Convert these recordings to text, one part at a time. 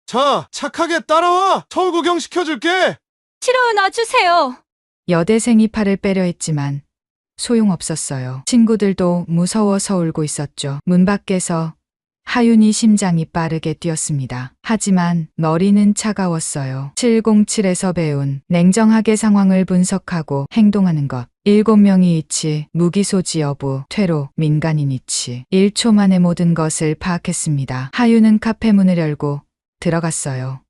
자, 착하게 따라와. 서울 구경 시켜줄게. 싫어요, 놔주세요. 여대생이 팔을 빼려 했지만 소용없었어요. 친구들도 무서워서 울고 있었죠. 문 밖에서 하윤이 심장이 빠르게 뛰었습니다. 하지만 머리는 차가웠어요. 707에서 배운 냉정하게 상황을 분석하고 행동하는 것. 7명이 이치, 무기소지 여부, 퇴로, 민간인 이치. 1초 만에 모든 것을 파악했습니다. 하윤은 카페 문을 열고 들어갔어요.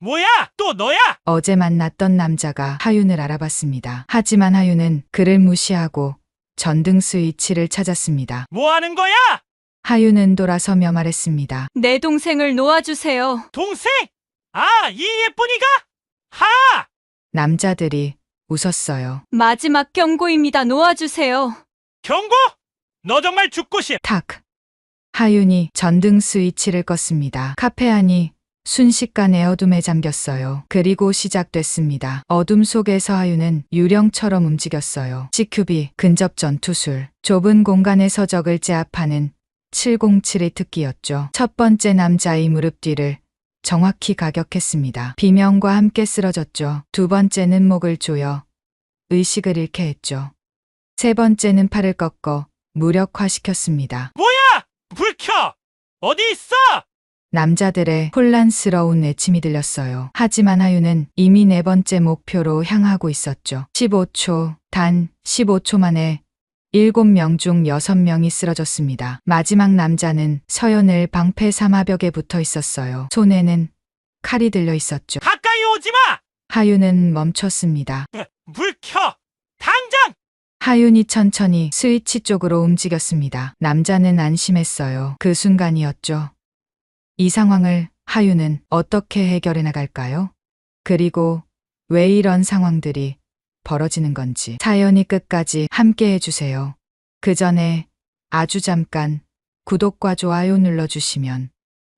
뭐야? 또 너야? 어제 만났던 남자가 하윤을 알아봤습니다. 하지만 하윤은 그를 무시하고 전등 스위치를 찾았습니다. 뭐 하는 거야? 하윤은 돌아서며 말했습니다. 내 동생을 놓아주세요. 동생? 아, 이 예쁜이가? 하! 남자들이 웃었어요. 마지막 경고입니다. 놓아주세요. 경고? 너 정말 죽고 싶. 탁. 하윤이 전등 스위치를 껐습니다. 카페 안이 순식간에 어둠에 잠겼어요. 그리고 시작됐습니다. 어둠 속에서 하윤은 유령처럼 움직였어요. CQB, 근접 전투술, 좁은 공간에서 적을 제압하는 707의 특기였죠. 첫 번째 남자의 무릎 뒤를 정확히 가격했습니다. 비명과 함께 쓰러졌죠. 두 번째는 목을 조여 의식을 잃게 했죠. 세 번째는 팔을 꺾어 무력화시켰습니다. 뭐야? 불 켜! 어디 있어? 남자들의 혼란스러운 외침이 들렸어요. 하지만 하윤은 이미 네 번째 목표로 향하고 있었죠. 15초, 단 15초 만에 7명 중 6명이 쓰러졌습니다. 마지막 남자는 서연을 방패 사마벽에 붙어 있었어요. 손에는 칼이 들려 있었죠. 가까이 오지 마! 하윤은 멈췄습니다. 불 켜! 당장! 하윤이 천천히 스위치 쪽으로 움직였습니다. 남자는 안심했어요. 그 순간이었죠. 이 상황을 하윤은 어떻게 해결해 나갈까요? 그리고 왜 이런 상황들이 벌어지는 건지 사연이 끝까지 함께 해주세요. 그 전에 아주 잠깐 구독과 좋아요 눌러주시면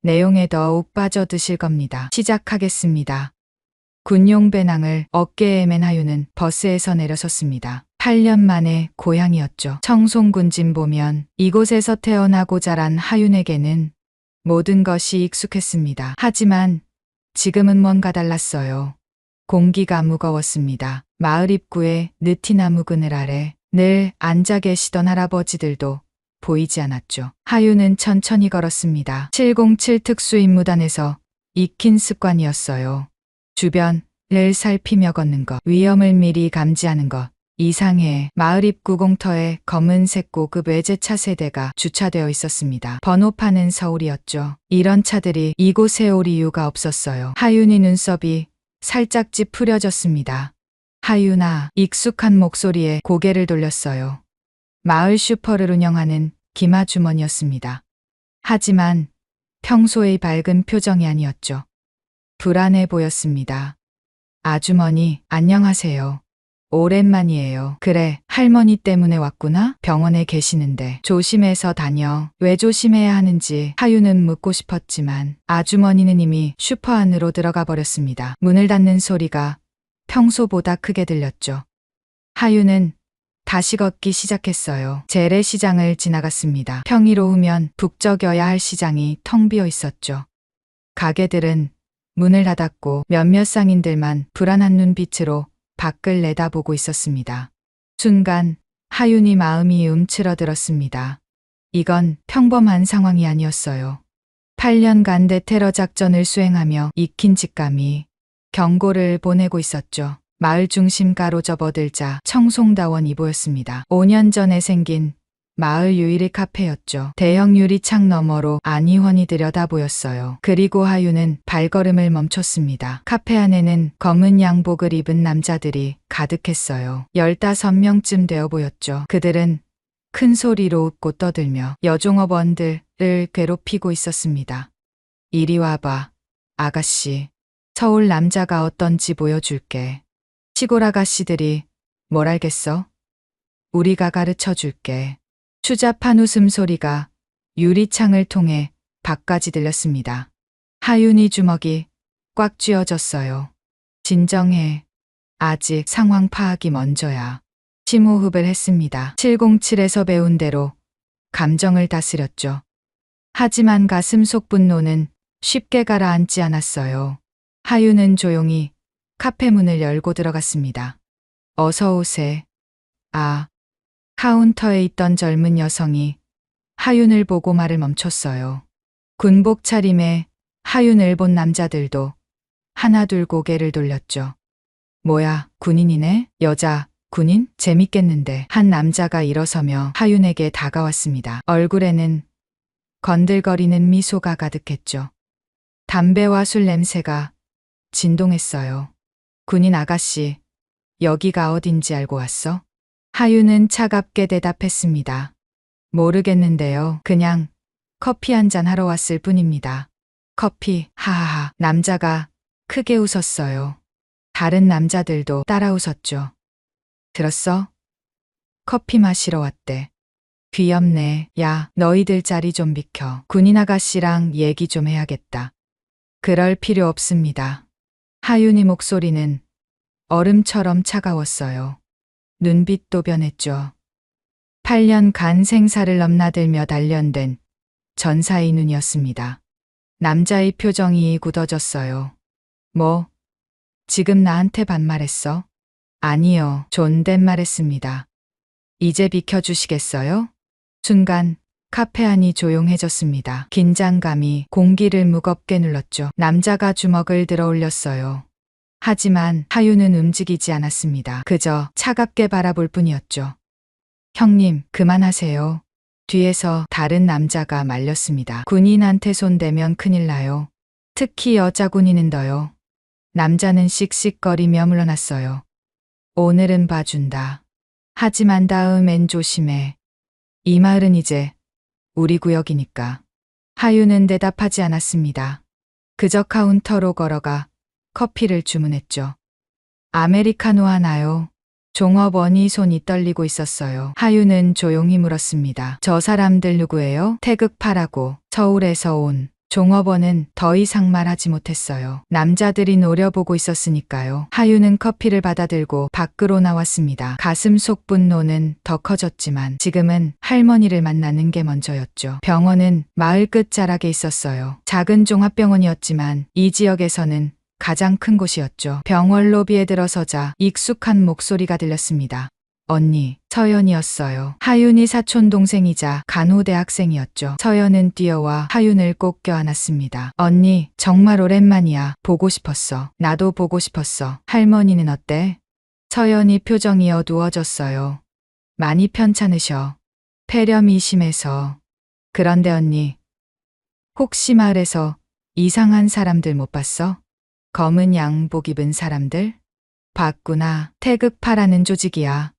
내용에 더욱 빠져드실 겁니다. 시작하겠습니다. 군용 배낭을 어깨에 맨 하윤은 버스에서 내려섰습니다. 8년 만에 고향이었죠. 청송군짐 보면 이곳에서 태어나고 자란 하윤에게는 모든 것이 익숙했습니다. 하지만 지금은 뭔가 달랐어요. 공기가 무거웠습니다. 마을 입구에 느티나무 그늘 아래 늘 앉아 계시던 할아버지들도 보이지 않았죠. 하윤은 천천히 걸었습니다. 707 특수임무단에서 익힌 습관이었어요. 주변을 살피며 걷는 것, 위험을 미리 감지하는 것. 이상해. 마을 입구 공터에 검은색 고급 외제차 세대가 주차되어 있었습니다. 번호판은 서울이었죠. 이런 차들이 이곳에 올 이유가 없었어요. 하윤이 눈썹이 살짝 찌푸려졌습니다. 하윤아, 익숙한 목소리에 고개를 돌렸어요. 마을 슈퍼를 운영하는 김아주머니였습니다. 하지만 평소의 밝은 표정이 아니었죠. 불안해 보였습니다. 아주머니, 안녕하세요. 오랜만이에요. 그래, 할머니 때문에 왔구나? 병원에 계시는데 조심해서 다녀. 왜 조심해야 하는지 하윤은 묻고 싶었지만 아주머니는 이미 슈퍼 안으로 들어가 버렸습니다. 문을 닫는 소리가 평소보다 크게 들렸죠. 하윤은 다시 걷기 시작했어요. 재래시장을 지나갔습니다. 평일 오후면 북적여야 할 시장이 텅 비어 있었죠. 가게들은 문을 닫았고 몇몇 상인들만 불안한 눈빛으로 밖을 내다보고 있었습니다. 순간 하윤이 마음이 움츠러들었습니다. 이건 평범한 상황이 아니었어요. 8년간 대테러 작전을 수행하며 익힌 직감이 경고를 보내고 있었죠. 마을 중심가로 접어들자 청송다원이 보였습니다. 5년 전에 생긴 마을 유일의 카페였죠. 대형 유리창 너머로 안희원이 들여다 보였어요. 그리고 하윤은 발걸음을 멈췄습니다. 카페 안에는 검은 양복을 입은 남자들이 가득했어요. 15명쯤 되어 보였죠. 그들은 큰 소리로 웃고 떠들며 여종업원들을 괴롭히고 있었습니다. 이리 와봐, 아가씨. 서울 남자가 어떤지 보여줄게. 시골 아가씨들이 뭘 알겠어? 우리가 가르쳐 줄게. 추잡한 웃음소리가 유리창을 통해 밖까지 들렸습니다. 하윤이 주먹이 꽉 쥐어졌어요. 진정해. 아직 상황 파악이 먼저야. 심호흡을 했습니다. 707에서 배운 대로 감정을 다스렸죠. 하지만 가슴 속 분노는 쉽게 가라앉지 않았어요. 하윤은 조용히 카페 문을 열고 들어갔습니다. 어서 오세. 아. 카운터에 있던 젊은 여성이 하윤을 보고 말을 멈췄어요. 군복 차림에 하윤을 본 남자들도 하나둘 고개를 돌렸죠. 뭐야, 군인이네? 여자, 군인? 재밌겠는데. 한 남자가 일어서며 하윤에게 다가왔습니다. 얼굴에는 건들거리는 미소가 가득했죠. 담배와 술 냄새가 진동했어요. 군인 아가씨, 여기가 어딘지 알고 왔어? 하윤은 차갑게 대답했습니다. 모르겠는데요. 그냥 커피 한잔 하러 왔을 뿐입니다. 커피, 하하하. 남자가 크게 웃었어요. 다른 남자들도 따라 웃었죠. 들었어? 커피 마시러 왔대. 귀엽네. 야, 너희들 자리 좀 비켜. 군인 아가씨랑 얘기 좀 해야겠다. 그럴 필요 없습니다. 하윤이 목소리는 얼음처럼 차가웠어요. 눈빛도 변했죠. 8년간 생사를 넘나들며 단련된 전사의 눈이었습니다. 남자의 표정이 굳어졌어요. 뭐, 지금 나한테 반말했어? 아니요, 존댓말했습니다. 이제 비켜주시겠어요? 순간 카페 안이 조용해졌습니다. 긴장감이 공기를 무겁게 눌렀죠. 남자가 주먹을 들어 올렸어요. 하지만 하윤은 움직이지 않았습니다. 그저 차갑게 바라볼 뿐이었죠. 형님, 그만하세요. 뒤에서 다른 남자가 말렸습니다. 군인한테 손대면 큰일 나요. 특히 여자 군인은 더요. 남자는 씩씩거리며 물러났어요. 오늘은 봐준다. 하지만 다음엔 조심해. 이 마을은 이제 우리 구역이니까. 하윤은 대답하지 않았습니다. 그저 카운터로 걸어가 커피를 주문했죠. 아메리카노 하나요? 종업원이 손이 떨리고 있었어요. 하윤은 조용히 물었습니다. 저 사람들 누구예요? 태극파라고. 서울에서 온. 종업원은 더 이상 말하지 못했어요. 남자들이 노려보고 있었으니까요. 하윤은 커피를 받아들고 밖으로 나왔습니다. 가슴 속 분노는 더 커졌지만 지금은 할머니를 만나는 게 먼저였죠. 병원은 마을 끝자락에 있었어요. 작은 종합병원이었지만 이 지역에서는 가장 큰 곳이었죠. 병원 로비에 들어서자 익숙한 목소리가 들렸습니다. 언니, 서연이었어요. 하윤이 사촌 동생이자 간호대학생이었죠. 서연은 뛰어와 하윤을 꼭 껴안았습니다. 언니, 정말 오랜만이야. 보고 싶었어. 나도 보고 싶었어. 할머니는 어때? 서연이 표정이 어두워졌어요. 많이 편찮으셔. 폐렴이 심해서. 그런데 언니, 혹시 마을에서 이상한 사람들 못 봤어? 검은 양복 입은 사람들? 봤구나. 태극파라는 조직이야.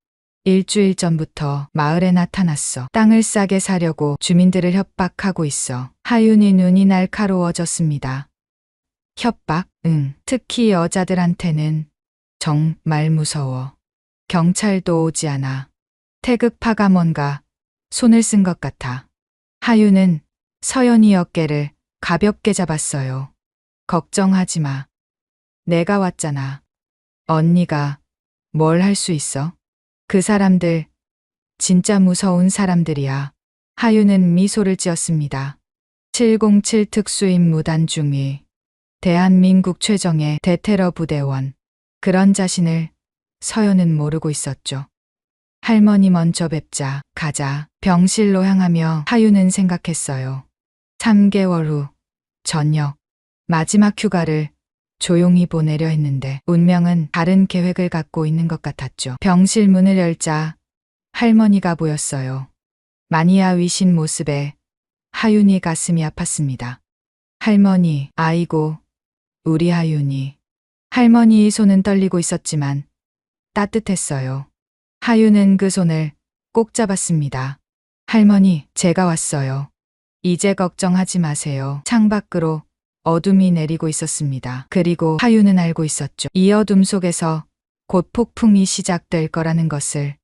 일주일 전부터 마을에 나타났어. 땅을 싸게 사려고 주민들을 협박하고 있어. 하윤이 눈이 날카로워졌습니다. 협박? 응. 특히 여자들한테는 정말 무서워. 경찰도 오지 않아. 태극파가 뭔가 손을 쓴 것 같아. 하윤은 서연이 어깨를 가볍게 잡았어요. 걱정하지 마. 내가 왔잖아. 언니가 뭘 할 수 있어? 그 사람들 진짜 무서운 사람들이야. 하윤은 미소를 지었습니다. 707 특수임무단 중위. 대한민국 최정예 대테러 부대원. 그런 자신을 서연은 모르고 있었죠. 할머니 먼저 뵙자. 가자. 병실로 향하며 하윤은 생각했어요. 3개월 후 저녁 마지막 휴가를 조용히 보내려 했는데 운명은 다른 계획을 갖고 있는 것 같았죠. 병실 문을 열자 할머니가 보였어요. 마니아 위신 모습에 하윤이 가슴이 아팠습니다. 할머니, 아이고, 우리 하윤이. 할머니의 손은 떨리고 있었지만 따뜻했어요. 하윤은 그 손을 꼭 잡았습니다. 할머니, 제가 왔어요. 이제 걱정하지 마세요. 창밖으로 어둠이 내리고 있었습니다. 그리고 하윤은 알고 있었죠. 이 어둠 속에서 곧 폭풍이 시작될 거라는 것을.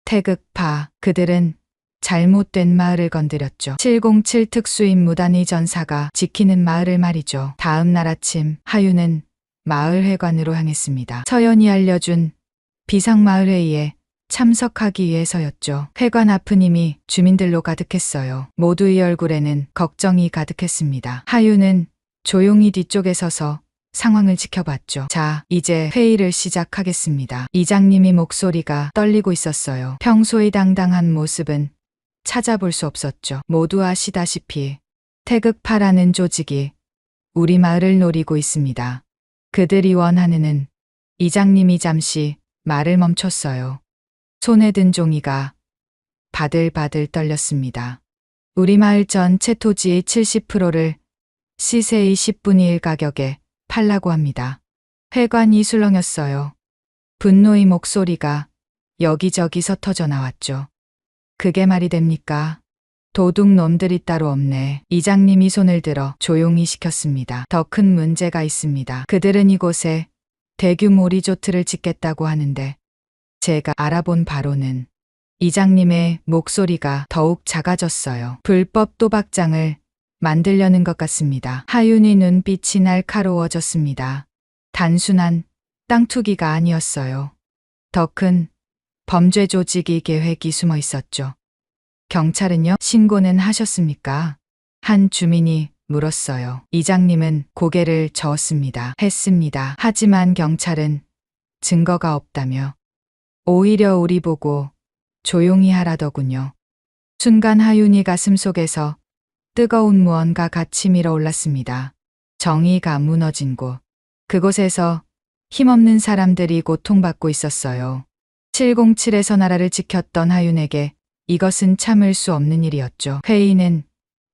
태극파, 그들은 잘못된 마을을 건드렸죠. 707 특수임무단의 전사가 지키는 마을을 말이죠. 다음 날 아침 하윤은 마을 회관으로 향했습니다. 서연이 알려준 비상마을회의에 참석하기 위해서였죠. 회관 앞은 이미 주민들로 가득했어요. 모두의 얼굴에는 걱정이 가득했습니다. 하윤은 조용히 뒤쪽에 서서 상황을 지켜봤죠. 자, 이제 회의를 시작하겠습니다. 이장님이 목소리가 떨리고 있었어요. 평소의 당당한 모습은 찾아볼 수 없었죠. 모두 아시다시피 태극파라는 조직이 우리 마을을 노리고 있습니다. 그들이 원하는 이장님이 잠시 말을 멈췄어요. 손에 든 종이가 바들바들 떨렸습니다. 우리 마을 전체 토지의 70%를 시세의 10분의 1 가격에 팔라고 합니다. 회관이 술렁였어요. 분노의 목소리가 여기저기서 터져 나왔죠. 그게 말이 됩니까? 도둑놈들이 따로 없네. 이장님이 손을 들어 조용히 시켰습니다. 더 큰 문제가 있습니다. 그들은 이곳에 대규모 리조트를 짓겠다고 하는데 제가 알아본 바로는 이장님의 목소리가 더욱 작아졌어요. 불법 도박장을 만들려는 것 같습니다. 하윤의 눈빛이 날카로워졌습니다. 단순한 땅 투기가 아니었어요. 더 큰 범죄 조직이 계획이 숨어 있었죠. 경찰은요? 신고는 하셨습니까? 한 주민이 물었어요. 이장님은 고개를 저었습니다. 했습니다. 하지만 경찰은 증거가 없다며 오히려 우리 보고 조용히 하라더군요. 순간 하윤이 가슴 속에서 뜨거운 무언가 같이 밀어올랐습니다. 정의가 무너진 곳. 그곳에서 힘없는 사람들이 고통받고 있었어요. 707에서 나라를 지켰던 하윤에게 이것은 참을 수 없는 일이었죠. 회의는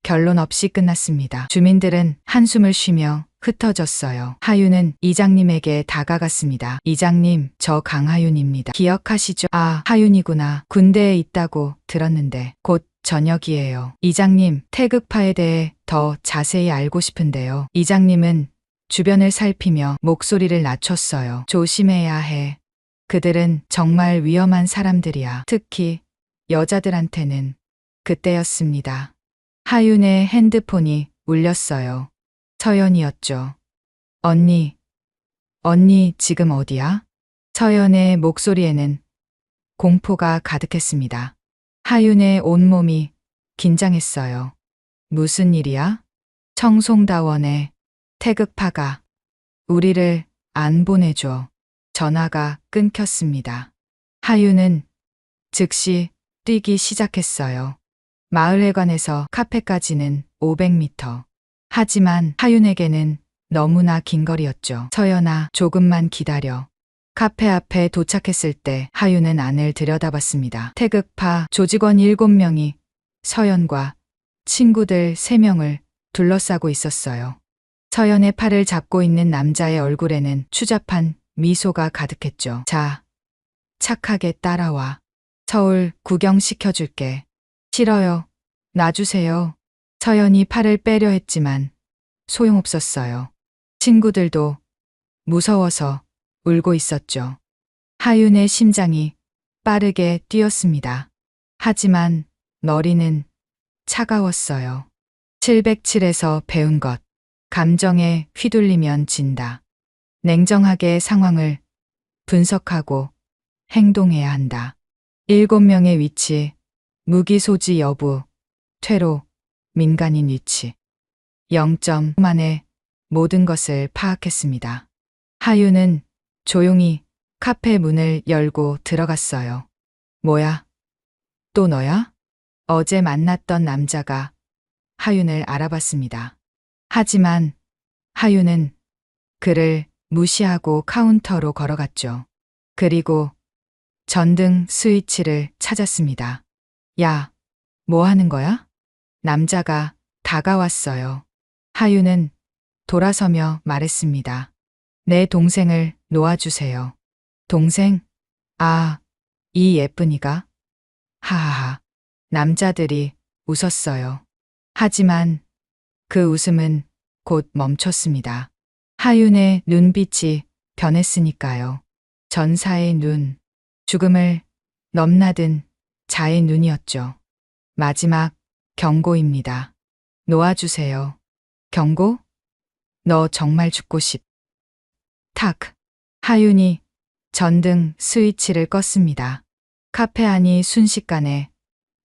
결론 없이 끝났습니다. 주민들은 한숨을 쉬며 흩어졌어요. 하윤은 이장님에게 다가갔습니다. 이장님, 저 강하윤입니다. 기억하시죠? 아, 하윤이구나. 군대에 있다고 들었는데 곧 저녁이에요. 이장님, 태극파에 대해 더 자세히 알고 싶은데요. 이장님은 주변을 살피며 목소리를 낮췄어요. 조심해야 해. 그들은 정말 위험한 사람들이야. 특히 여자들한테는. 그때였습니다. 하윤의 핸드폰이 울렸어요. 서연이었죠. 언니 지금 어디야? 서연의 목소리에는 공포가 가득했습니다. 하윤의 온몸이 긴장했어요. 무슨 일이야? 청송다원의 태극파가 우리를 안 보내줘. 전화가 끊겼습니다. 하윤은 즉시 뛰기 시작했어요. 마을회관에서 카페까지는 500m. 하지만 하윤에게는 너무나 긴 거리였죠. 서연아, 조금만 기다려. 카페 앞에 도착했을 때 하윤은 안을 들여다봤습니다. 태극파 조직원 7명이 서연과 친구들 3명을 둘러싸고 있었어요. 서연의 팔을 잡고 있는 남자의 얼굴에는 추잡한 미소가 가득했죠. 자, 착하게 따라와. 서울 구경시켜줄게. 싫어요. 놔주세요. 서연이 팔을 빼려 했지만 소용없었어요. 친구들도 무서워서 울고 있었죠. 하윤의 심장이 빠르게 뛰었습니다. 하지만 머리는 차가웠어요. 707에서 배운 것. 감정에 휘둘리면 진다. 냉정하게 상황을 분석하고 행동해야 한다. 7명의 위치, 무기 소지 여부, 퇴로, 민간인 위치. 0점 만에 모든 것을 파악했습니다. 하윤은 조용히 카페 문을 열고 들어갔어요. 뭐야? 또 너야? 어제 만났던 남자가 하윤을 알아봤습니다. 하지만 하윤은 그를 무시하고 카운터로 걸어갔죠. 그리고 전등 스위치를 찾았습니다. 야, 뭐 하는 거야? 남자가 다가왔어요. 하윤은 돌아서며 말했습니다. 내 동생을 놓아주세요. 동생? 아, 이 예쁜이가? 하하하. 남자들이 웃었어요. 하지만 그 웃음은 곧 멈췄습니다. 하윤의 눈빛이 변했으니까요. 전사의 눈, 죽음을 넘나든 자의 눈이었죠. 마지막 경고입니다. 놓아주세요. 경고? 너 정말 죽고 싶. 탁. 하윤이 전등 스위치를 껐습니다. 카페 안이 순식간에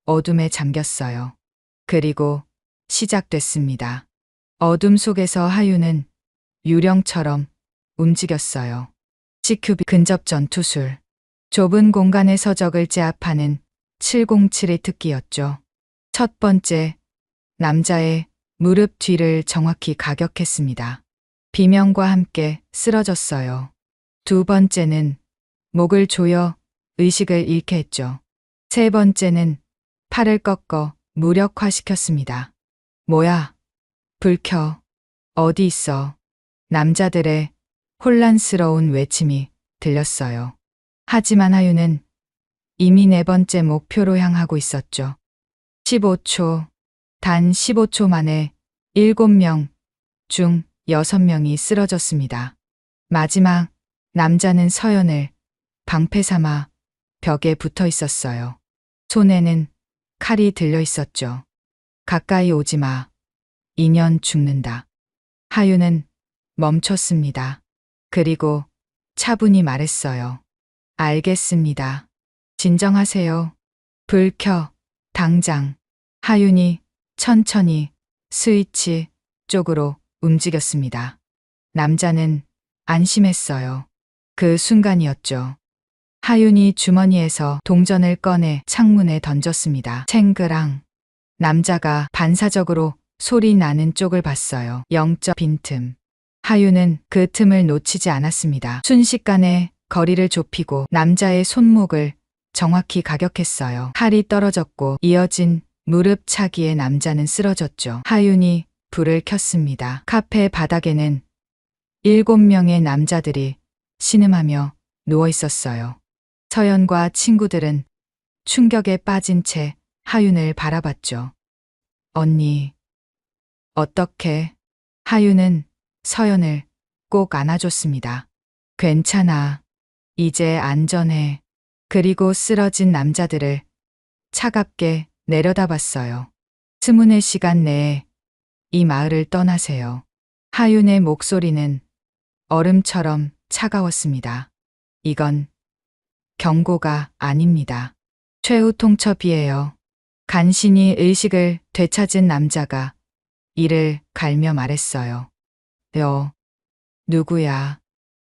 어둠에 잠겼어요. 그리고 시작됐습니다. 어둠 속에서 하윤은 유령처럼 움직였어요. CQB 근접 전투술. 좁은 공간에서 적을 제압하는 707의 특기였죠. 첫 번째, 남자의 무릎 뒤를 정확히 가격했습니다. 비명과 함께 쓰러졌어요. 두 번째는 목을 조여 의식을 잃게 했죠. 세 번째는 팔을 꺾어 무력화시켰습니다. 뭐야? 불 켜. 어디 있어? 남자들의 혼란스러운 외침이 들렸어요. 하지만 하윤은 이미 네 번째 목표로 향하고 있었죠. 15초, 단 15초 만에 7명 중 6명이 쓰러졌습니다. 마지막 남자는 서연을 방패 삼아 벽에 붙어 있었어요. 손에는 칼이 들려 있었죠. 가까이 오지 마. 인연 죽는다. 하윤은 멈췄습니다. 그리고 차분히 말했어요. 알겠습니다. 진정하세요. 불 켜. 당장. 하윤이 천천히 스위치 쪽으로 움직였습니다. 남자는 안심했어요. 그 순간이었죠. 하윤이 주머니에서 동전을 꺼내 창문에 던졌습니다. 챙그랑. 남자가 반사적으로 소리 나는 쪽을 봤어요. 0점 빈틈. 하윤은 그 틈을 놓치지 않았습니다. 순식간에 거리를 좁히고 남자의 손목을 정확히 가격했어요. 칼이 떨어졌고 이어진 무릎 차기에 남자는 쓰러졌죠. 하윤이 불을 켰습니다. 카페 바닥에는 7명의 남자들이 신음하며 누워 있었어요. 서연과 친구들은 충격에 빠진 채 하윤을 바라봤죠. 언니, 어떻게? 하윤은 서연을 꼭 안아줬습니다. 괜찮아. 이제 안전해. 그리고 쓰러진 남자들을 차갑게 내려다봤어요. 24시간 내에 이 마을을 떠나세요. 하윤의 목소리는 얼음처럼 차가웠습니다. 이건 경고가 아닙니다. 최후 통첩이에요. 간신히 의식을 되찾은 남자가 이를 갈며 말했어요. 누구야?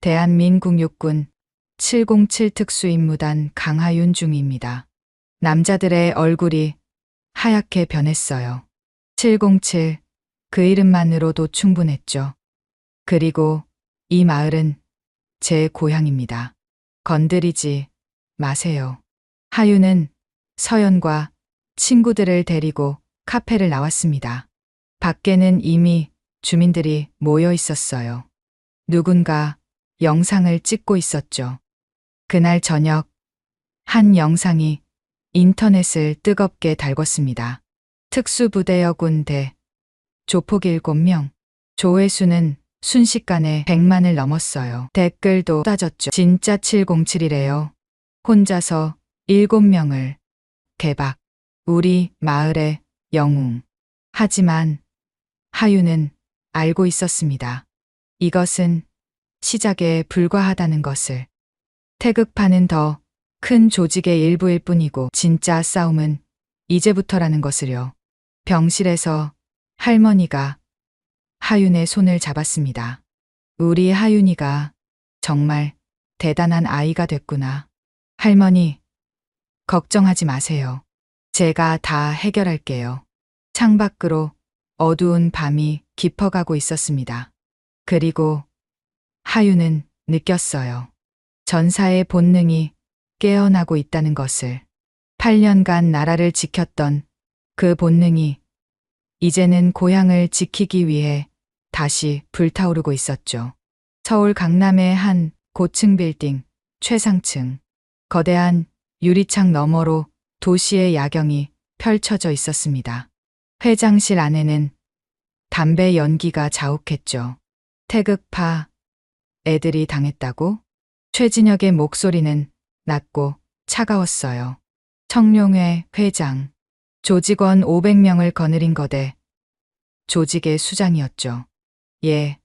대한민국 육군 707 특수임무단 강하윤 중입니다. 남자들의 얼굴이 하얗게 변했어요. 707, 그 이름만으로도 충분했죠. 그리고 이 마을은 제 고향입니다. 건드리지 마세요. 하윤은 서연과 친구들을 데리고 카페를 나왔습니다. 밖에는 이미 주민들이 모여 있었어요. 누군가 영상을 찍고 있었죠. 그날 저녁 한 영상이 인터넷을 뜨겁게 달궜습니다. 특수부대 군대 조폭 7명. 조회수는 순식간에 100만을 넘었어요. 댓글도 쏟아졌죠. 진짜 707이래요. 혼자서 7명을 개박. 우리 마을의 영웅. 하지만 하윤은 알고 있었습니다. 이것은 시작에 불과하다는 것을. 태극파는 더 큰 조직의 일부일 뿐이고 진짜 싸움은 이제부터라는 것을요. 병실에서 할머니가 하윤의 손을 잡았습니다. 우리 하윤이가 정말 대단한 아이가 됐구나. 할머니, 걱정하지 마세요. 제가 다 해결할게요. 창밖으로 어두운 밤이 깊어가고 있었습니다. 그리고 하윤은 느꼈어요. 전사의 본능이 깨어나고 있다는 것을. 8년간 나라를 지켰던 그 본능이 이제는 고향을 지키기 위해 다시 불타오르고 있었죠. 서울 강남의 한 고층 빌딩 최상층. 거대한 유리창 너머로 도시의 야경이 펼쳐져 있었습니다. 회장실 안에는 담배 연기가 자욱했죠. 태극파 애들이 당했다고? 최진혁의 목소리는 낮고 차가웠어요. 청룡회 회장. 조직원 500명을 거느린 거대. 조직의 수장이었죠. 예,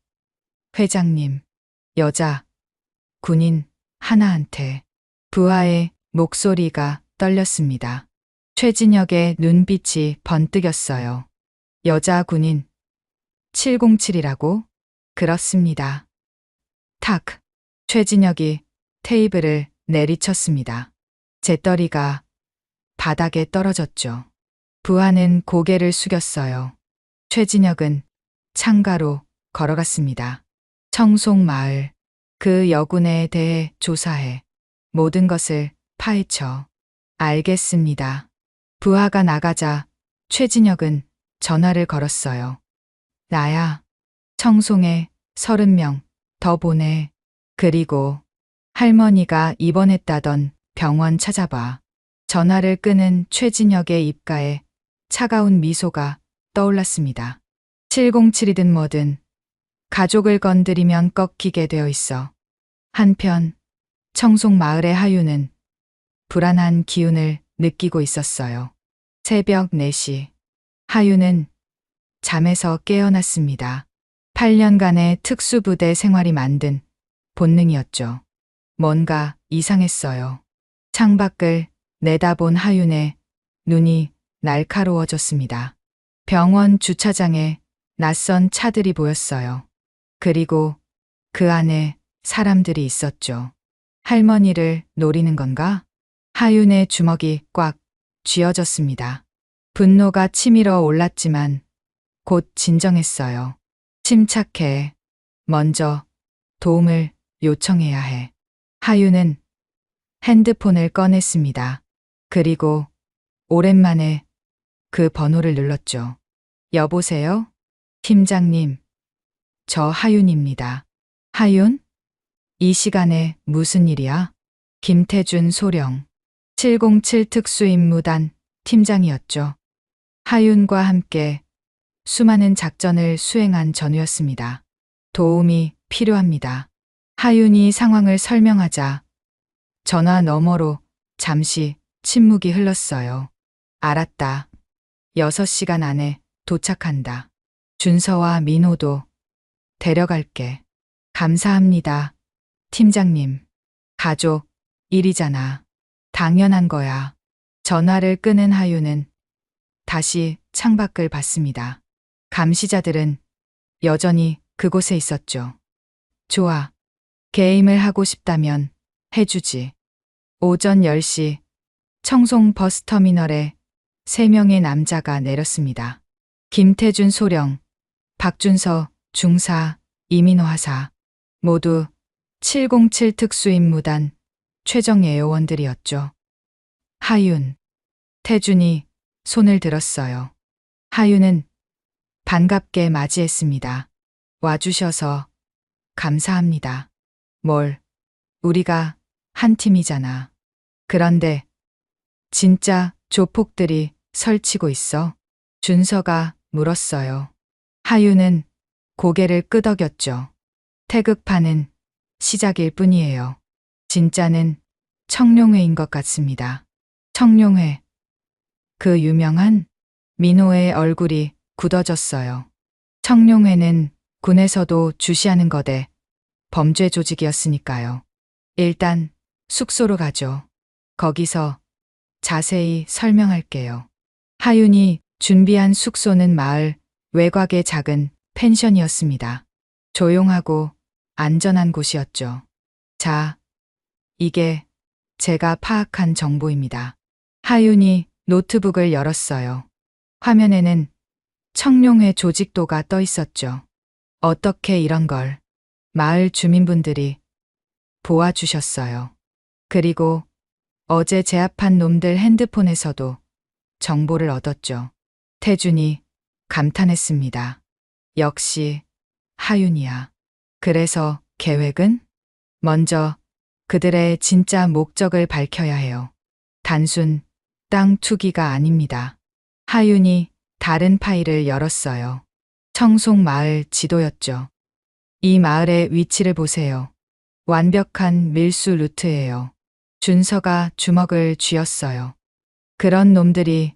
회장님. 여자, 군인 하나한테. 부하의 목소리가 떨렸습니다. 최진혁의 눈빛이 번뜩였어요. 여자 군인, 707이라고? 그렇습니다. 탁. 최진혁이 테이블을 내리쳤습니다. 재떨이가 바닥에 떨어졌죠. 부하는 고개를 숙였어요. 최진혁은 창가로 걸어갔습니다. 청송마을, 그 여군에 대해 조사해. 모든 것을 파헤쳐. 알겠습니다. 부하가 나가자 최진혁은 전화를 걸었어요. 나야. 청송에 30명 더 보내. 그리고 할머니가 입원했다던 병원 찾아봐. 전화를 끄는 최진혁의 입가에 차가운 미소가 떠올랐습니다. 707이든 뭐든 가족을 건드리면 꺾이게 되어 있어. 한편 청송 마을의 하유는 불안한 기운을 느끼고 있었어요. 새벽 4시 하유는 잠에서 깨어났습니다. 8년간의 특수부대 생활이 만든 본능이었죠. 뭔가 이상했어요. 창밖을 내다본 하윤의 눈이 날카로워졌습니다. 병원 주차장에 낯선 차들이 보였어요. 그리고 그 안에 사람들이 있었죠. 할머니를 노리는 건가? 하윤의 주먹이 꽉 쥐어졌습니다. 분노가 치밀어 올랐지만 곧 진정했어요. 침착해. 먼저 도움을 요청해야 해. 하윤은 핸드폰을 꺼냈습니다. 그리고 오랜만에 그 번호를 눌렀죠. 여보세요? 팀장님, 저 하윤입니다. 하윤? 이 시간에 무슨 일이야? 김태준 소령, 707 특수임무단 팀장이었죠. 하윤과 함께 수많은 작전을 수행한 전우였습니다. 도움이 필요합니다. 하윤이 상황을 설명하자 전화 너머로 잠시 침묵이 흘렀어요. 알았다. 6시간 안에 도착한다. 준서와 민호도 데려갈게. 감사합니다. 팀장님. 가족 일이잖아. 당연한 거야. 전화를 끄는 하윤은 다시 창밖을 봤습니다. 감시자들은 여전히 그곳에 있었죠. 좋아. 게임을 하고 싶다면 해주지. 오전 10시 청송 버스터미널에 3명의 남자가 내렸습니다. 김태준 소령, 박준서 중사, 이민호 하사, 모두 707 특수임무단 최정 예요원들이었죠. 하윤, 태준이 손을 들었어요. 하윤은 반갑게 맞이했습니다. 와주셔서 감사합니다. 뭘, 우리가 한 팀이잖아. 그런데 진짜 조폭들이 설치고 있어? 준서가 물었어요. 하윤은 고개를 끄덕였죠. 태극판은 시작일 뿐이에요. 진짜는 청룡회인 것 같습니다. 청룡회. 그 유명한 민호의 얼굴이 굳어졌어요. 청룡회는 군에서도 주시하는 거대 범죄 조직이었으니까요. 일단 숙소로 가죠. 거기서 자세히 설명할게요. 하윤이 준비한 숙소는 마을 외곽의 작은 펜션이었습니다. 조용하고 안전한 곳이었죠. 자, 이게 제가 파악한 정보입니다. 하윤이 노트북을 열었어요. 화면에는 청룡회 조직도가 떠 있었죠. 어떻게 이런 걸 마을 주민분들이 보아주셨어요. 그리고 어제 제압한 놈들 핸드폰에서도 정보를 얻었죠. 태준이 감탄했습니다. 역시 하윤이야. 그래서 계획은? 먼저 그들의 진짜 목적을 밝혀야 해요. 단순 땅 투기가 아닙니다. 하윤이 다른 파일을 열었어요. 청송 마을 지도였죠. 이 마을의 위치를 보세요. 완벽한 밀수 루트예요. 준서가 주먹을 쥐었어요. 그런 놈들이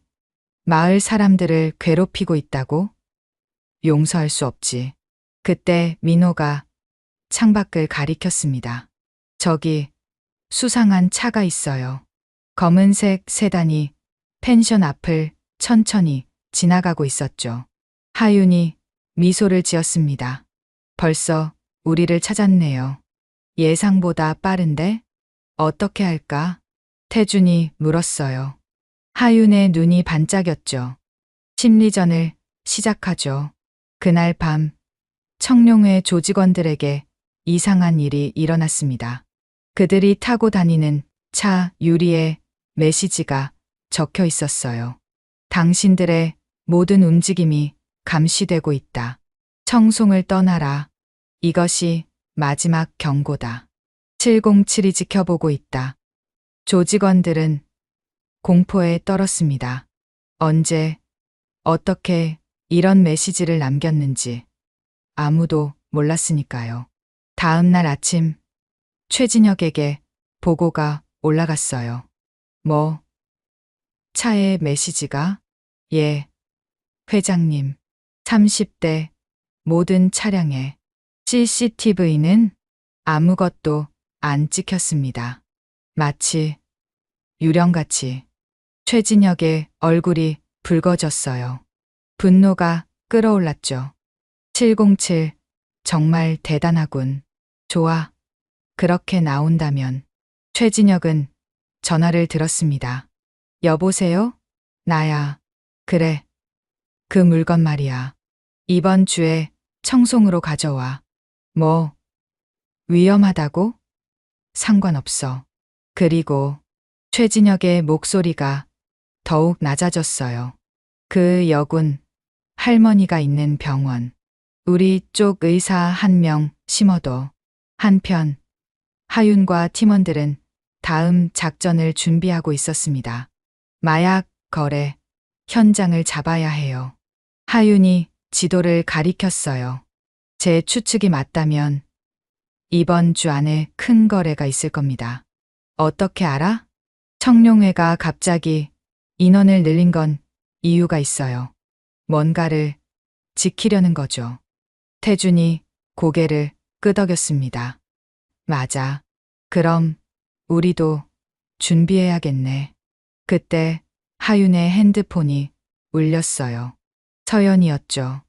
마을 사람들을 괴롭히고 있다고? 용서할 수 없지. 그때 민호가 창밖을 가리켰습니다. 저기 수상한 차가 있어요. 검은색 세단이 펜션 앞을 천천히 지나가고 있었죠. 하윤이 미소를 지었습니다. 벌써 우리를 찾았네요. 예상보다 빠른데? 어떻게 할까? 태준이 물었어요. 하윤의 눈이 반짝였죠. 심리전을 시작하죠. 그날 밤 청룡회 조직원들에게 이상한 일이 일어났습니다. 그들이 타고 다니는 차 유리에 메시지가 적혀 있었어요. 당신들의 모든 움직임이 감시되고 있다. 청송을 떠나라. 이것이 마지막 경고다. 707이 지켜보고 있다. 조직원들은 공포에 떨었습니다. 언제, 어떻게 이런 메시지를 남겼는지 아무도 몰랐으니까요. 다음 날 아침 최진혁에게 보고가 올라갔어요. 뭐? 차에 메시지가? 예, 회장님. 30대 모든 차량에 CCTV는 아무것도 안 찍혔습니다. 마치 유령같이. 최진혁의 얼굴이 붉어졌어요. 분노가 끓어올랐죠. 707, 정말 대단하군. 좋아. 그렇게 나온다면. 최진혁은 전화를 들었습니다. 여보세요? 나야. 그래. 그 물건 말이야. 이번 주에 청송으로 가져와. 뭐, 위험하다고? 상관없어. 그리고 최진혁의 목소리가 더욱 낮아졌어요. 그 역은 할머니가 있는 병원. 우리 쪽 의사 한 명 심어둬. 한편 하윤과 팀원들은 다음 작전을 준비하고 있었습니다. 마약 거래 현장을 잡아야 해요. 하윤이 지도를 가리켰어요. 제 추측이 맞다면 이번 주 안에 큰 거래가 있을 겁니다. 어떻게 알아? 청룡회가 갑자기 인원을 늘린 건 이유가 있어요. 뭔가를 지키려는 거죠. 태준이 고개를 끄덕였습니다. 맞아. 그럼 우리도 준비해야겠네. 그때 하윤의 핸드폰이 울렸어요. 서연이었죠.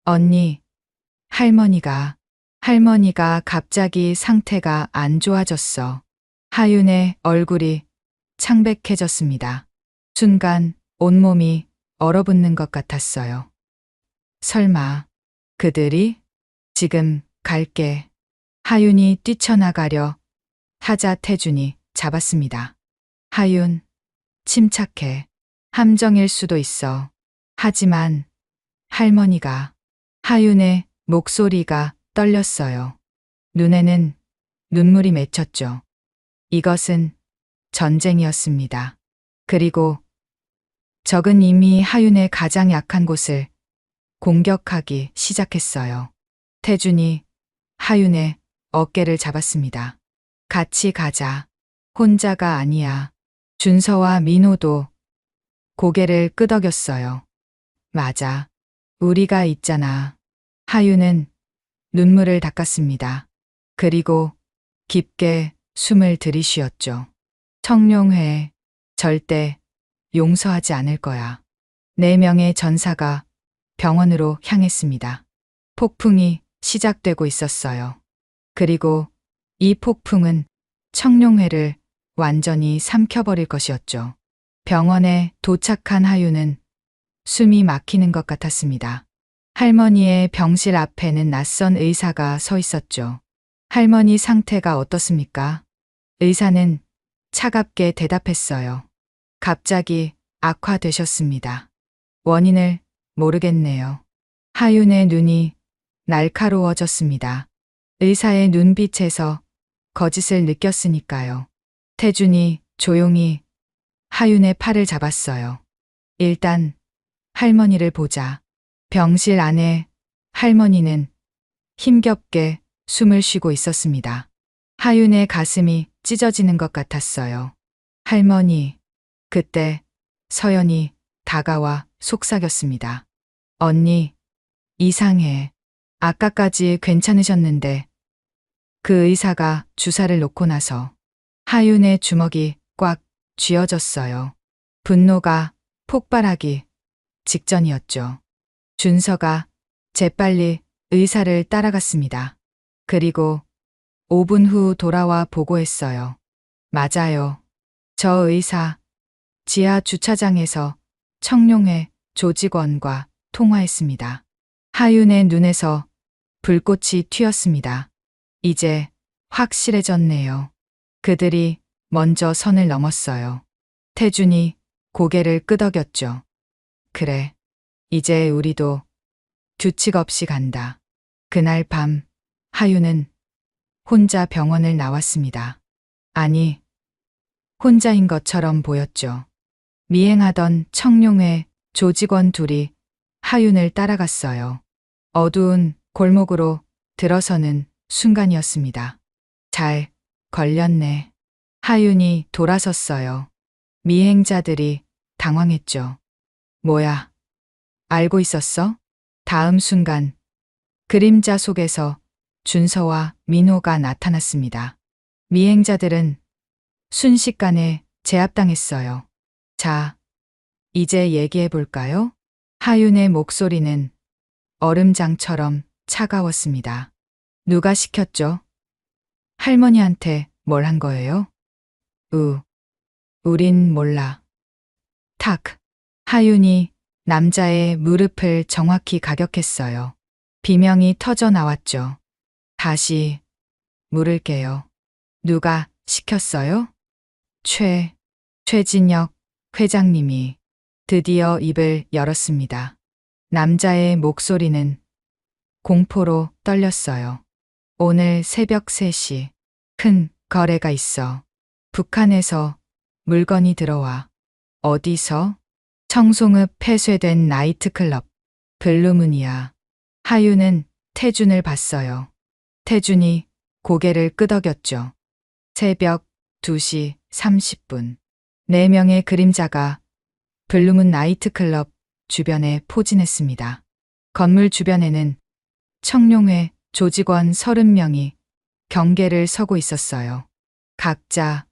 언니, 할머니가 갑자기 상태가 안 좋아졌어. 하윤의 얼굴이 창백해졌습니다. 순간 온몸이 얼어붙는 것 같았어요. 설마 그들이? 지금 갈게. 하윤이 뛰쳐나가려 하자 태준이 잡았습니다. 하윤, 침착해. 함정일 수도 있어. 하지만 할머니가. 하윤의 목소리가 떨렸어요. 눈에는 눈물이 맺혔죠. 이것은 전쟁이었습니다. 그리고 적은 이미 하윤의 가장 약한 곳을 공격하기 시작했어요. 태준이 하윤의 어깨를 잡았습니다. 같이 가자. 혼자가 아니야. 준서와 민호도 고개를 끄덕였어요. 맞아. 우리가 있잖아. 하윤은 눈물을 닦았습니다. 그리고 깊게 숨을 들이쉬었죠. 청룡회 절대 용서하지 않을 거야. 4명의 전사가 병원으로 향했습니다. 폭풍이 시작되고 있었어요. 그리고 이 폭풍은 청룡회를 완전히 삼켜버릴 것이었죠. 병원에 도착한 하윤은 숨이 막히는 것 같았습니다. 할머니의 병실 앞에는 낯선 의사가 서 있었죠. 할머니 상태가 어떻습니까? 의사는 차갑게 대답했어요. 갑자기 악화되셨습니다. 원인을 모르겠네요. 하윤의 눈이 날카로워졌습니다. 의사의 눈빛에서 거짓을 느꼈으니까요. 태준이 조용히 하윤의 팔을 잡았어요. 일단 할머니를 보자. 병실 안에 할머니는 힘겹게 숨을 쉬고 있었습니다. 하윤의 가슴이 찢어지는 것 같았어요. 할머니. 그때 서연이 다가와 속삭였습니다. 언니, 이상해. 아까까지 괜찮으셨는데. 그 의사가 주사를 놓고 나서 하윤의 주먹이 꽉 쥐어졌어요. 분노가 폭발하기 직전이었죠. 준서가 재빨리 의사를 따라갔습니다. 그리고 5분 후 돌아와 보고했어요. 맞아요. 저 의사 지하 주차장에서 청룡회 조직원과 통화했습니다. 하윤의 눈에서 불꽃이 튀었습니다. 이제 확실해졌네요. 그들이 먼저 선을 넘었어요. 태준이 고개를 끄덕였죠. 그래, 이제 우리도 규칙 없이 간다. 그날 밤 하윤은 혼자 병원을 나왔습니다. 아니, 혼자인 것처럼 보였죠. 미행하던 청룡회 조직원 둘이 하윤을 따라갔어요. 어두운 골목으로 들어서는 순간이었습니다. 잘 걸렸네. 하윤이 돌아섰어요. 미행자들이 당황했죠. 뭐야? 알고 있었어? 다음 순간 그림자 속에서 준서와 민호가 나타났습니다. 미행자들은 순식간에 제압당했어요. 자, 이제 얘기해 볼까요? 하윤의 목소리는 얼음장처럼 차가웠습니다. 누가 시켰죠? 할머니한테 뭘 한 거예요? 우린 몰라. 탁. 하윤이 남자의 무릎을 정확히 가격했어요. 비명이 터져 나왔죠. 다시 물을게요. 누가 시켰어요? 최진혁 회장님이 드디어 입을 열었습니다. 남자의 목소리는 공포로 떨렸어요. 오늘 새벽 3시 큰 거래가 있어. 북한에서 물건이 들어와. 어디서? 청송읍 폐쇄된 나이트클럽 블루문이야. 하윤은 태준을 봤어요. 태준이 고개를 끄덕였죠. 새벽 2시 30분. 4명의 그림자가 블루문 나이트클럽 주변에 포진했습니다. 건물 주변에는 청룡회 조직원 30명이 경계를 서고 있었어요. 각자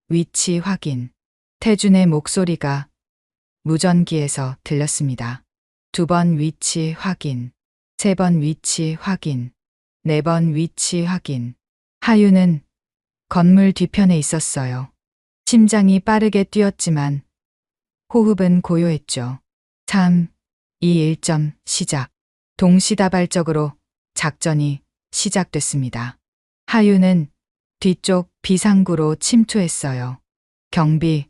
위치 확인. 태준의 목소리가 무전기에서 들렸습니다. 2번 위치 확인. 3번 위치 확인. 4번 위치 확인. 하윤은 건물 뒤편에 있었어요. 심장이 빠르게 뛰었지만 호흡은 고요했죠. 3, 2, 1점 시작. 동시다발적으로 작전이 시작됐습니다. 하윤은 뒤쪽 비상구로 침투했어요. 경비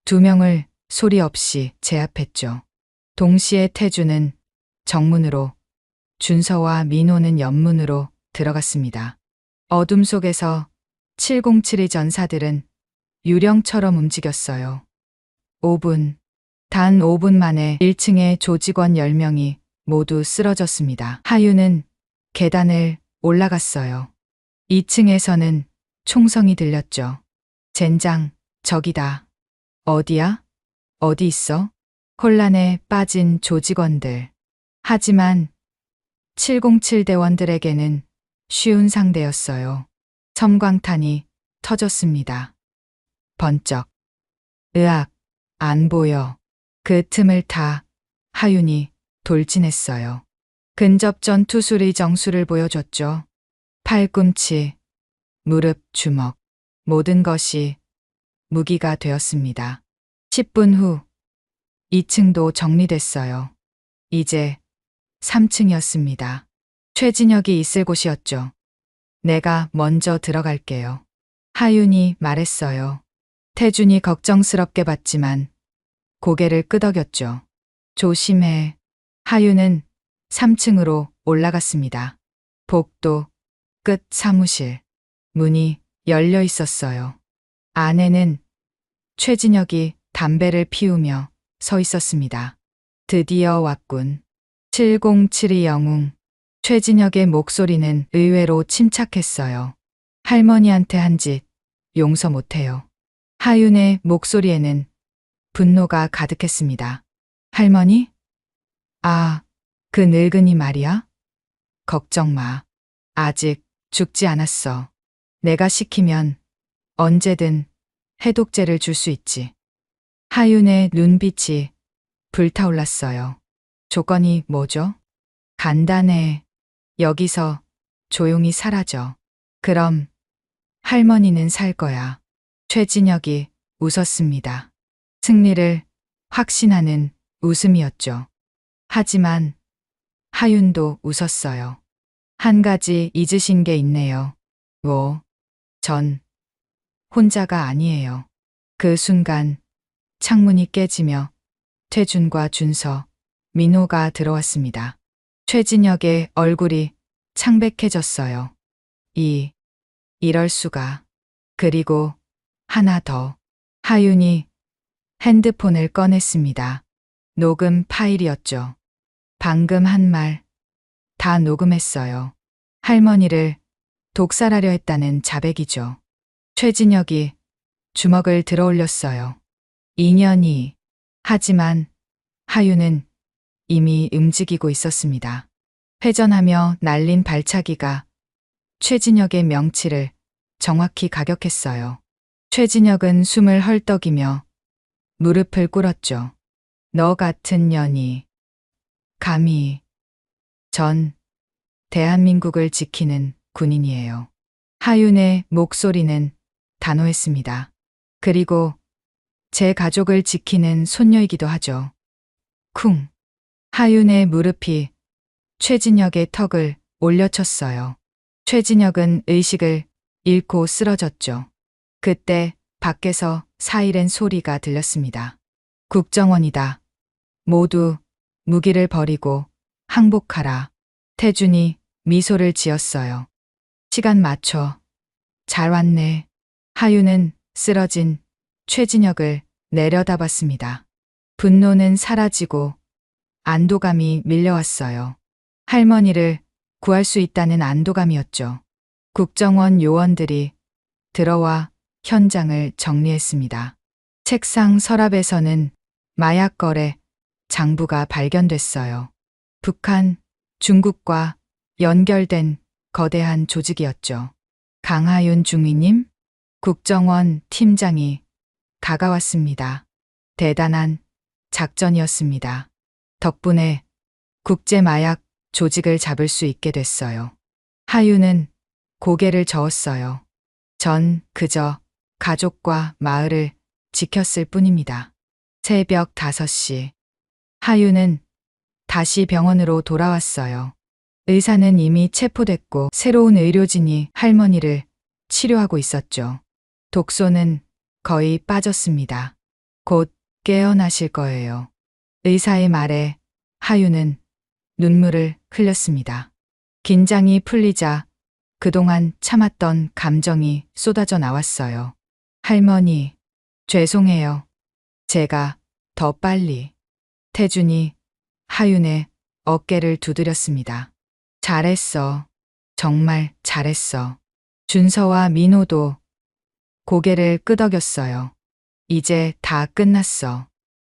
2명을 소리 없이 제압했죠. 동시에 태준은 정문으로, 준서와 민호는 옆문으로 들어갔습니다. 어둠 속에서 707의 전사들은 유령처럼 움직였어요. 5분. 단 5분 만에 1층의 조직원 10명이 모두 쓰러졌습니다. 하윤은 계단을 올라갔어요. 2층에서는 총성이 들렸죠. 젠장, 저기다. 어디야? 어디 있어? 혼란에 빠진 조직원들. 하지만 707 대원들에게는 쉬운 상대였어요. 섬광탄이 터졌습니다. 번쩍. 으악, 안 보여. 그 틈을 타 하윤이 돌진했어요. 근접 전투술의 정수를 보여줬죠. 팔꿈치, 무릎, 주먹. 모든 것이 무기가 되었습니다. 10분 후 2층도 정리됐어요. 이제 3층이었습니다. 최진혁이 있을 곳이었죠. 내가 먼저 들어갈게요. 하윤이 말했어요. 태준이 걱정스럽게 봤지만 고개를 끄덕였죠. 조심해. 하윤은 3층으로 올라갔습니다. 복도 끝 사무실. 문이 열려 있었어요. 안에는 최진혁이 담배를 피우며 서 있었습니다. 드디어 왔군. 707이 영웅. 최진혁의 목소리는 의외로 침착했어요. 할머니한테 한 짓 용서 못해요. 하윤의 목소리에는 분노가 가득했습니다. 할머니? 아, 그 늙은이 말이야? 걱정 마. 아직 죽지 않았어. 내가 시키면 언제든 해독제를 줄 수 있지. 하윤의 눈빛이 불타올랐어요. 조건이 뭐죠? 간단해. 여기서 조용히 사라져. 그럼 할머니는 살 거야. 최진혁이 웃었습니다. 승리를 확신하는 웃음이었죠. 하지만 하윤도 웃었어요. 한 가지 잊으신 게 있네요. 전 혼자가 아니에요. 그 순간 창문이 깨지며 태준과 준서, 민호가 들어왔습니다. 최진혁의 얼굴이 창백해졌어요. 이럴 수가. 그리고 하나 더. 하윤이 핸드폰을 꺼냈습니다. 녹음 파일이었죠. 방금 한 말 다 녹음했어요. 할머니를 독살하려 했다는 자백이죠. 최진혁이 주먹을 들어 올렸어요. 인연이. 하지만 하윤은 이미 움직이고 있었습니다. 회전하며 날린 발차기가 최진혁의 명치를 정확히 가격했어요. 최진혁은 숨을 헐떡이며 무릎을 꿇었죠. 너 같은 년이 감히. 전 대한민국을 지키는 군인이에요. 하윤의 목소리는 단호했습니다. 그리고 제 가족을 지키는 손녀이기도 하죠. 쿵. 하윤의 무릎이 최진혁의 턱을 올려쳤어요. 최진혁은 의식을 잃고 쓰러졌죠. 그때 밖에서 사이렌 소리가 들렸습니다. 국정원이다. 모두 무기를 버리고 항복하라. 태준이 미소를 지었어요. 시간 맞춰. 잘 왔네. 하윤은 쓰러진 최진혁을 내려다봤습니다. 분노는 사라지고 안도감이 밀려왔어요. 할머니를 구할 수 있다는 안도감이었죠. 국정원 요원들이 들어와 현장을 정리했습니다. 책상 서랍에서는 마약 거래 장부가 발견됐어요. 북한, 중국과 연결된 거대한 조직이었죠. 강하윤 중위님, 국정원 팀장이 다가왔습니다. 대단한 작전이었습니다. 덕분에 국제마약 조직을 잡을 수 있게 됐어요. 하윤은 고개를 저었어요. 전 그저 가족과 마을을 지켰을 뿐입니다. 새벽 5시. 하윤은 다시 병원으로 돌아왔어요. 의사는 이미 체포됐고 새로운 의료진이 할머니를 치료하고 있었죠. 독소는 거의 빠졌습니다. 곧 깨어나실 거예요. 의사의 말에 하윤은 눈물을 흘렸습니다. 긴장이 풀리자 그동안 참았던 감정이 쏟아져 나왔어요. 할머니, 죄송해요. 제가 더 빨리. 태준이 하윤의 어깨를 두드렸습니다. 잘했어. 정말 잘했어. 준서와 민호도 고개를 끄덕였어요. 이제 다 끝났어.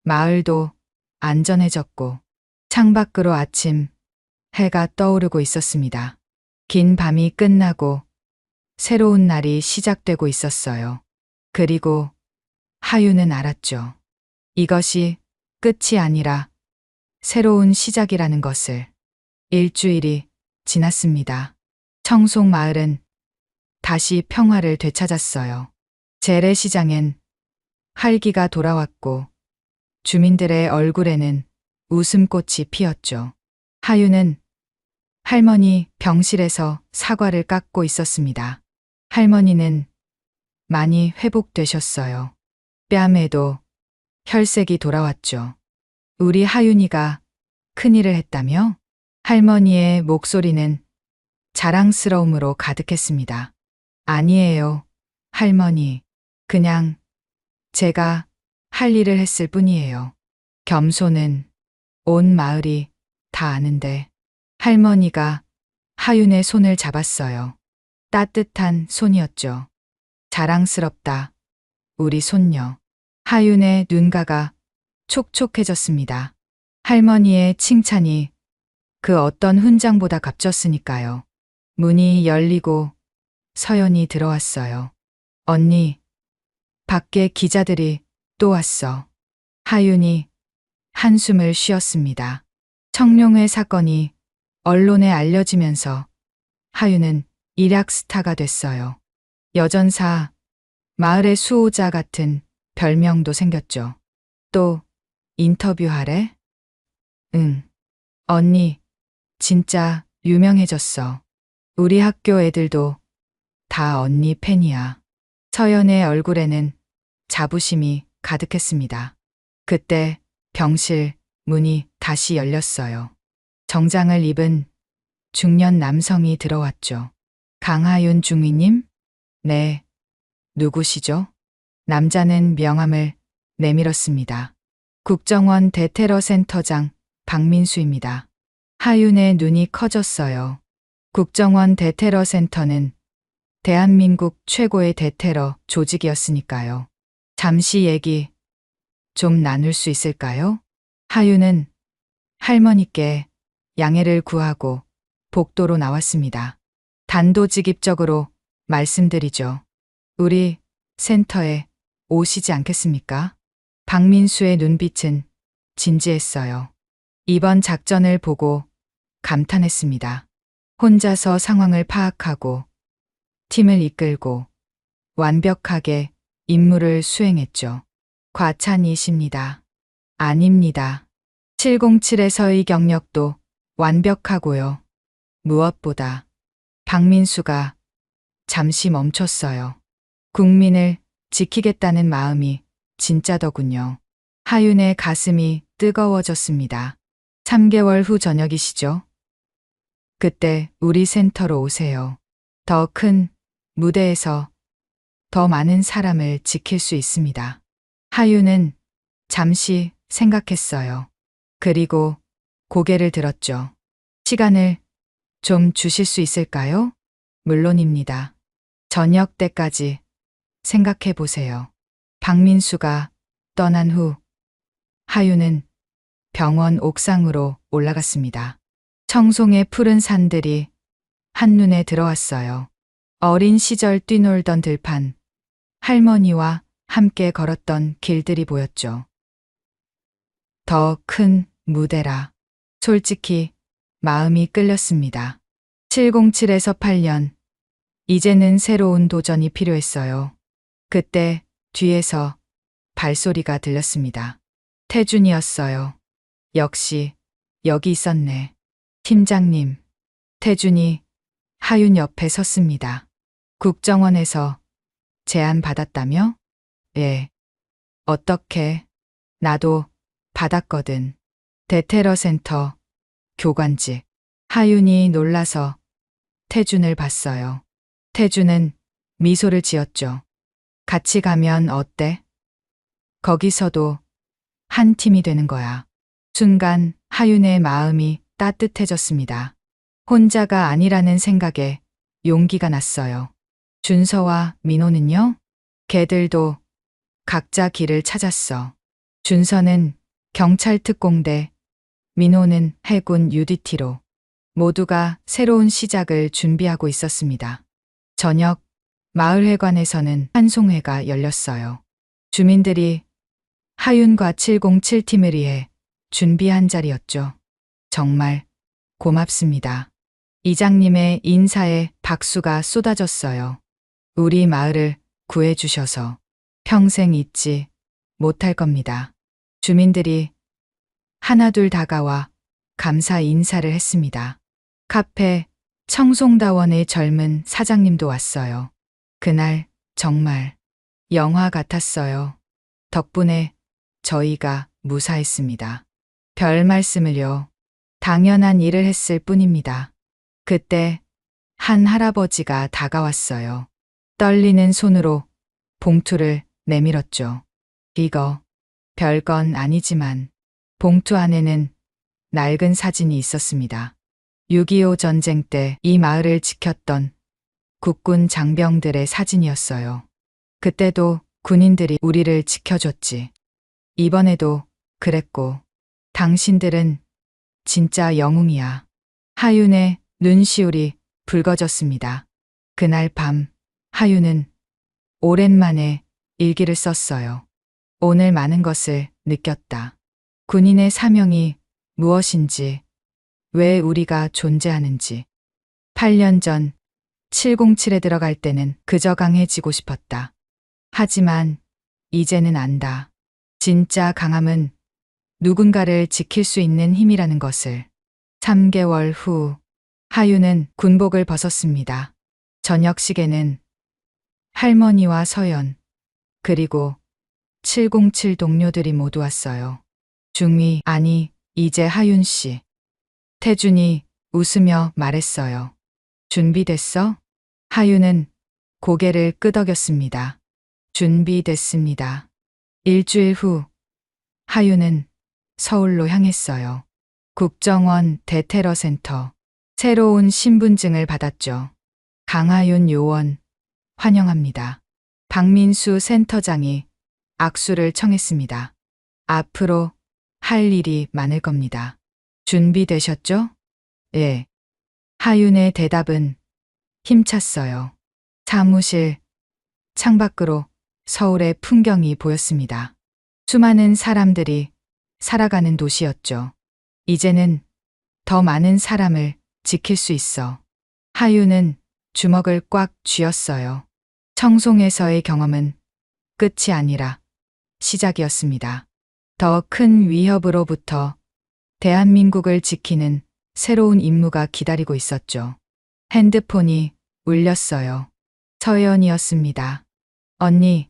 마을도 안전해졌고 창밖으로 아침 해가 떠오르고 있었습니다. 긴 밤이 끝나고 새로운 날이 시작되고 있었어요. 그리고 하윤은 알았죠. 이것이 끝이 아니라 새로운 시작이라는 것을. 일주일이 지났습니다. 청송 마을은 다시 평화를 되찾았어요. 재래시장엔 활기가 돌아왔고 주민들의 얼굴에는 웃음꽃이 피었죠. 하윤은 할머니 병실에서 사과를 깎고 있었습니다. 할머니는 많이 회복되셨어요. 뺨에도 혈색이 돌아왔죠. 우리 하윤이가 큰일을 했다며? 할머니의 목소리는 자랑스러움으로 가득했습니다. 아니에요, 할머니. 그냥 제가 할 일을 했을 뿐이에요. 겸손은 온 마을이 다 아는데. 할머니가 하윤의 손을 잡았어요. 따뜻한 손이었죠. 자랑스럽다, 우리 손녀. 하윤의 눈가가 촉촉해졌습니다. 할머니의 칭찬이 그 어떤 훈장보다 값졌으니까요. 문이 열리고 서연이 들어왔어요. 언니, 밖에 기자들이 또 왔어. 하윤이 한숨을 쉬었습니다. 청룡회 사건이 언론에 알려지면서 하윤은 일약 스타가 됐어요. 여전사, 마을의 수호자 같은 별명도 생겼죠. 또 인터뷰하래? 응. 언니, 진짜 유명해졌어. 우리 학교 애들도 다 언니 팬이야. 서연의 얼굴에는 자부심이 가득했습니다. 그때 병실 문이 다시 열렸어요. 정장을 입은 중년 남성이 들어왔죠. 강하윤 중위님? 네. 누구시죠? 남자는 명함을 내밀었습니다. 국정원 대테러센터장 박민수입니다. 하윤의 눈이 커졌어요. 국정원 대테러센터는 대한민국 최고의 대테러 조직이었으니까요. 잠시 얘기 좀 나눌 수 있을까요? 하윤은 할머니께 양해를 구하고 복도로 나왔습니다. 단도직입적으로 말씀드리죠. 우리 센터에 오시지 않겠습니까? 박민수의 눈빛은 진지했어요. 이번 작전을 보고 감탄했습니다. 혼자서 상황을 파악하고 팀을 이끌고 완벽하게 임무를 수행했죠. 과찬이십니다. 아닙니다. 707에서의 경력도 완벽하고요. 무엇보다 박민수가 잠시 멈췄어요. 국민을 지키겠다는 마음이 진짜더군요. 하윤의 가슴이 뜨거워졌습니다. 3개월 후 저녁이시죠? 그때 우리 센터로 오세요. 더 큰 무대에서 더 많은 사람을 지킬 수 있습니다. 하윤은 잠시 생각했어요. 그리고 고개를 들었죠. 시간을 좀 주실 수 있을까요? 물론입니다. 저녁 때까지 생각해 보세요. 박민수가 떠난 후 하윤은 병원 옥상으로 올라갔습니다. 청송의 푸른 산들이 한눈에 들어왔어요. 어린 시절 뛰놀던 들판, 할머니와 함께 걸었던 길들이 보였죠. 더 큰 무대라. 솔직히 마음이 끌렸습니다. 707에서 8년, 이제는 새로운 도전이 필요했어요. 그때 뒤에서 발소리가 들렸습니다. 태준이었어요. 역시 여기 있었네. 팀장님. 태준이 하윤 옆에 섰습니다. 국정원에서 제안 받았다며? 예. 어떻게? 나도 받았거든. 대테러센터 교관직. 하윤이 놀라서 태준을 봤어요. 태준은 미소를 지었죠. 같이 가면 어때? 거기서도 한 팀이 되는 거야. 순간 하윤의 마음이 따뜻해졌습니다. 혼자가 아니라는 생각에 용기가 났어요. 준서와 민호는요? 걔들도 각자 길을 찾았어. 준서는 경찰 특공대, 민호는 해군 UDT로 모두가 새로운 시작을 준비하고 있었습니다. 저녁 마을회관에서는 환송회가 열렸어요. 주민들이 하윤과 707팀을 위해 준비한 자리였죠. 정말 고맙습니다. 이장님의 인사에 박수가 쏟아졌어요. 우리 마을을 구해주셔서 평생 잊지 못할 겁니다. 주민들이 하나둘 다가와 감사 인사를 했습니다. 카페 청송다원의 젊은 사장님도 왔어요. 그날 정말 영화 같았어요. 덕분에 저희가 무사했습니다. 별 말씀을요. 당연한 일을 했을 뿐입니다. 그때 한 할아버지가 다가왔어요. 떨리는 손으로 봉투를 내밀었죠. 이거 별건 아니지만 봉투 안에는 낡은 사진이 있었습니다. 6.25 전쟁 때 이 마을을 지켰던 국군 장병들의 사진이었어요. 그때도 군인들이 우리를 지켜줬지. 이번에도 그랬고 당신들은 진짜 영웅이야. 하윤의 눈시울이 붉어졌습니다. 그날 밤 하윤은 오랜만에 일기를 썼어요. 오늘 많은 것을 느꼈다. 군인의 사명이 무엇인지 왜 우리가 존재하는지. 8년 전 707에 들어갈 때는 그저 강해지고 싶었다. 하지만 이제는 안다. 진짜 강함은 누군가를 지킬 수 있는 힘이라는 것을. 3개월 후 하유는 군복을 벗었습니다. 저녁 시계는 할머니와 서연 그리고 707 동료들이 모두 왔어요. 중위, 아니 이제 하윤 씨. 태준이 웃으며 말했어요. 준비됐어? 하윤은 고개를 끄덕였습니다. 준비됐습니다. 일주일 후 하윤은 서울로 향했어요. 국정원 대테러센터. 새로운 신분증을 받았죠. 강하윤 요원 환영합니다. 박민수 센터장이 악수를 청했습니다. 앞으로 할 일이 많을 겁니다. 준비되셨죠? 예. 하윤의 대답은 힘찼어요. 사무실 창밖으로 서울의 풍경이 보였습니다. 수많은 사람들이 살아가는 도시였죠. 이제는 더 많은 사람을 지킬 수 있어. 하윤은 주먹을 꽉 쥐었어요. 청송에서의 경험은 끝이 아니라 시작이었습니다. 더 큰 위협으로부터 대한민국을 지키는 새로운 임무가 기다리고 있었죠. 핸드폰이 울렸어요. 서연이었습니다. 언니,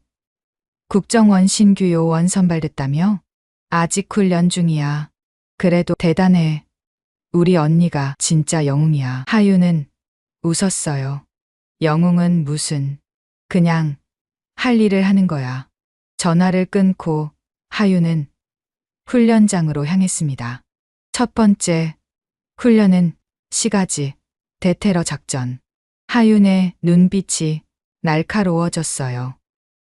국정원 신규 요원 선발됐다며? 아직 훈련 중이야. 그래도 대단해. 우리 언니가 진짜 영웅이야. 하유는 웃었어요. 영웅은 무슨. 그냥 할 일을 하는 거야. 전화를 끊고 하유는 훈련장으로 향했습니다. 첫 번째 훈련은 시가지 대테러 작전. 하윤의 눈빛이 날카로워졌어요.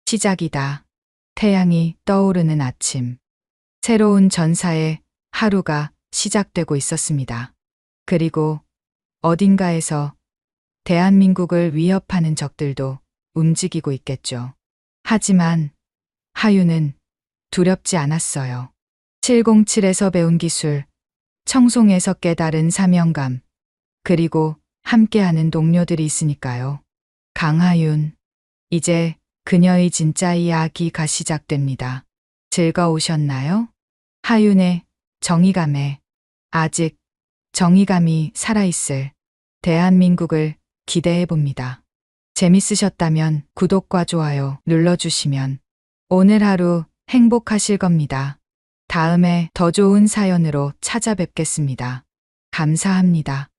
시작이다. 태양이 떠오르는 아침. 새로운 전사의 하루가 시작되고 있었습니다. 그리고 어딘가에서 대한민국을 위협하는 적들도 움직이고 있겠죠. 하지만 하윤은 두렵지 않았어요. 707에서 배운 기술, 청송에서 깨달은 사명감, 그리고 함께하는 동료들이 있으니까요. 강하윤, 이제 그녀의 진짜 이야기가 시작됩니다. 즐거우셨나요? 하윤의 정의감에 아직 정의감이 살아있을 대한민국을 기대해 봅니다. 재밌으셨다면 구독과 좋아요 눌러주시면 오늘 하루 행복하실 겁니다. 다음에 더 좋은 사연으로 찾아뵙겠습니다. 감사합니다.